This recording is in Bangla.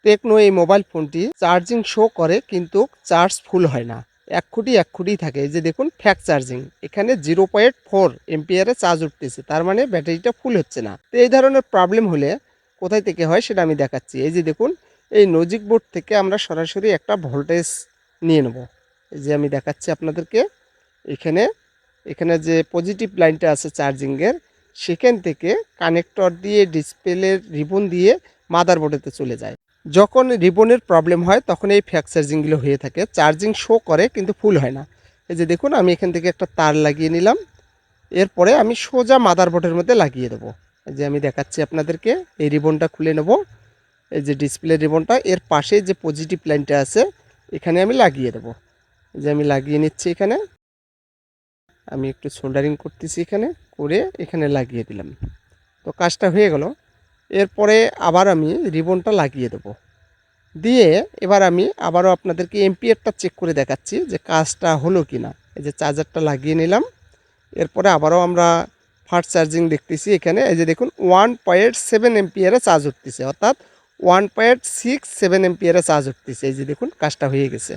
টেকনো এই মোবাইল ফোনটি চার্জিং শো করে কিন্তু চার্জ ফুল হয় না, এক খুঁটি থাকে। এই যে দেখুন ফ্যাক চার্জিং, এখানে 0.4 চার্জ উঠতেছে, তার মানে ব্যাটারিটা ফুল হচ্ছে না। তো এই ধরনের প্রবলেম হলে কোথায় থেকে হয় সেটা আমি দেখাচ্ছি। এই যে দেখুন, এই লজিক বোর্ড থেকে আমরা সরাসরি একটা ভোল্টেজ নিয়ে নেব। এই যে আমি দেখাচ্ছি আপনাদেরকে, এখানে এখানে যে পজিটিভ লাইনটা আছে চার্জিংয়ের, সেখান থেকে কানেক্টর দিয়ে ডিসপ্লের রিবন দিয়ে মাদারবোর্ডেতে চলে যায়। যখন রিবনের প্রবলেম হয় তখন এই ফ্যাক চার্জিংগুলো হয়ে থাকে, চার্জিং শো করে কিন্তু ফুল হয় না। এই যে দেখুন, আমি এখান থেকে একটা তার লাগিয়ে নিলাম, এরপরে আমি সোজা মাদারবোর্ডের মধ্যে লাগিয়ে দেবো। এই যে আমি দেখাচ্ছি আপনাদেরকে, এই রিবনটা খুলে নেব। এই যে ডিসপ্লে রিবনটা, এর পাশে যে পজিটিভ লাইনটা আছে এখানে আমি লাগিয়ে দেবো। এই যে আমি লাগিয়ে নিচ্ছি, এখানে আমি একটু সোল্ডারিং করতেছি, এখানে করে এখানে লাগিয়ে দিলাম। তো কাজটা হয়ে গেল। এরপরে আবার আমি রিবনটা লাগিয়ে দেবো, দিয়ে এবার আমি আবারও আপনাদেরকে এম্পিয়ারটা চেক করে দেখাচ্ছি যে কাজটা হলো কি না। এই যে চার্জারটা লাগিয়ে নিলাম, এরপরে আবারও আমরা ফাস্ট চার্জিং দেখতেছি। এখানে এই যে দেখুন 1.7 এম্পিয়ারে চার্জ উঠতেছে, অর্থাৎ 1.67 এম্পিয়ারে চার্জ উঠতেছে। এই যে দেখুন কাজটা হয়ে গেছে।